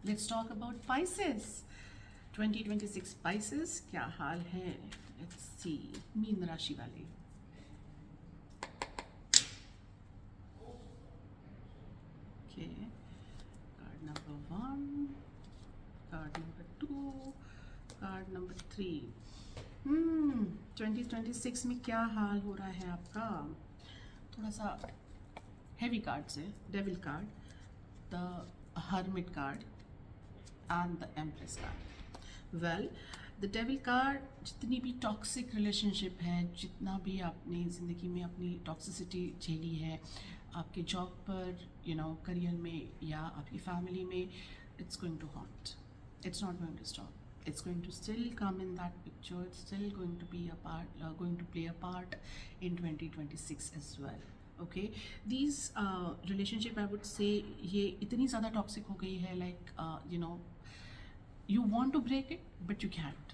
Let's talk about Pisces. 2026 Pisces, क्या हाल है? Let's see. Mean राशि वाले. Okay. Card number 1, card number 2, card number 3. 2026 में क्या हाल हो रहा है आपका? थोड़ा सा हेवी कार्ड्स है. Devil card, the hermit card and the Empress card. Well, the Devil card, जितनी भी टॉक्सिक रिलेशनशिप है, जितना भी आपने ज़िंदगी में अपनी टॉक्सिसिटी झेली है, आपके जॉब पर, करियर में या आपकी फैमिली में, it's going to haunt. It's not going to stop. It's going to still come in that picture. It's still going to be going to play a part in 2026 as well. Okay, these relationship, I would say, ये इतनी ज़्यादा toxic हो गई है, like you want to break it but you can't.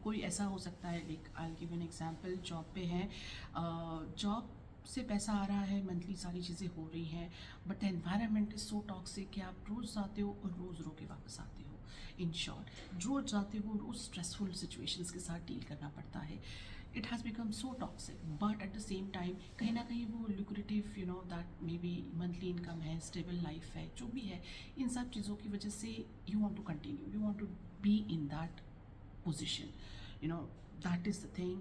कोई ऐसा हो सकता है, like I'll give you an example. Job पे है, जॉब से पैसा आ रहा है, मंथली सारी चीज़ें हो रही हैं, but the environment is so toxic कि आप रोज़ जाते हो और रोज़ रो के वापस आते हो. इन शॉर्ट, रोज़ जाते हो, रोज़ स्ट्रेसफुल सिचुएशंस के साथ डील करना पड़ता है. It has become so toxic, but at the same time कहीं ना कहीं वो lucrative, that may be monthly income है, स्टेबल लाइफ है, जो भी है, इन सब चीज़ों की वजह से you want to continue, you want to be in that position. That is the thing.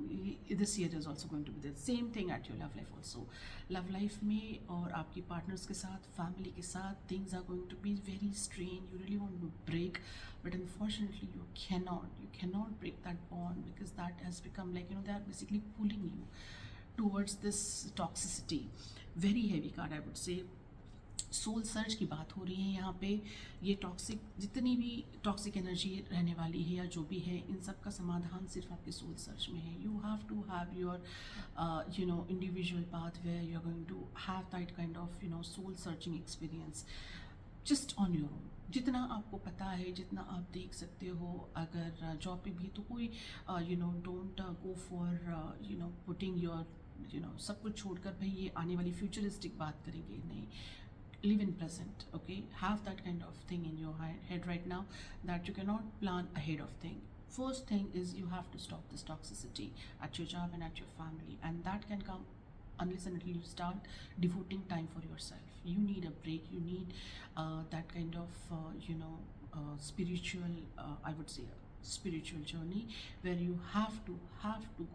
This year is also going to be the same thing at your love life also. Love life में और आपकी partners के साथ, family के साथ, things are going to be very strained. You really want to break, but unfortunately you cannot break that bond, because that has become like, they are basically pulling you towards this toxicity. Very heavy card, I would say. Soul search की बात हो रही है यहाँ पे. ये toxic, जितनी भी टॉक्सिक एनर्जी रहने वाली है या जो भी है, इन सब का समाधान सिर्फ आपके सोल सर्च में है. You have to have your individual path where you are going to have that kind of soul searching experience just on your own. जितना आपको पता है, जितना आप देख सकते हो. अगर जॉब पे भी तो कोई don't go for putting your सब कुछ छोड़कर भाई ये आने वाली फ्यूचरिस्टिक बात करेंगे. नहीं, live in present. Okay, have that kind of thing in your head right now, that you cannot plan ahead of thing. First thing is you have to stop this toxicity at your job and at your family, and that can come unless and until you start devoting time for yourself. You need a break. You need that kind of spiritual, I would say, spiritual journey where you have to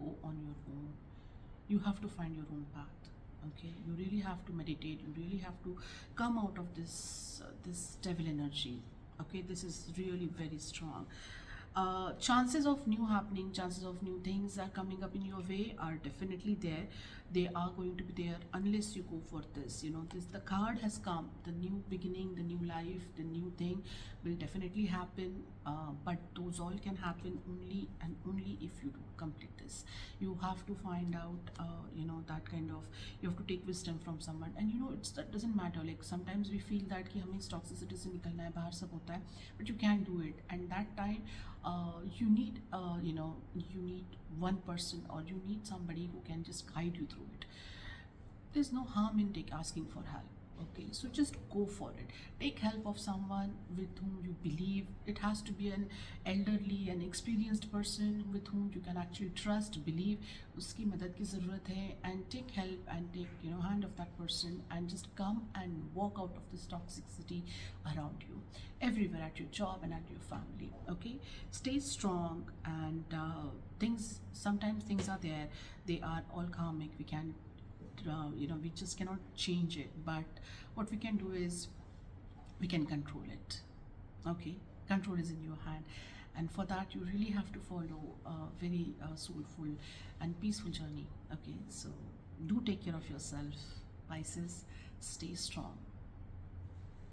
go on your own. You have to find your own path. Okay, you really have to meditate. You really have to come out of this devil energy. Okay, this is really very strong. Chances of new happening, chances of new things are coming up in your way are definitely there. They are going to be there unless you go for this. The card has come. The new beginning, the new life, the new thing will definitely happen. But those all can happen only and only if you do complete this. You have to find out, that kind of, you have to take wisdom from someone. And that doesn't matter. Like sometimes we feel that कि हमें toxicity से निकलना है, बाहर सब होता है, but you can't do it. And that time, you need one person, or you need somebody who can just guide you through it. There's no harm in asking for help. Okay, so just go for it. Take help of someone with whom you believe. It has to be an elderly, an experienced person with whom you can actually trust, believe. उसकी मदद की ज़रूरत है, and take help and take hand of that person, and just come and walk out of this toxicity around you, everywhere, at your job and at your family. Okay, stay strong, and sometimes things are there. They are all karmic. We can we just cannot change it, but what we can do is we can control it. Okay, control is in your hand, and for that you really have to follow a very soulful and peaceful journey. Okay, so do take care of yourself, Pisces. Stay strong.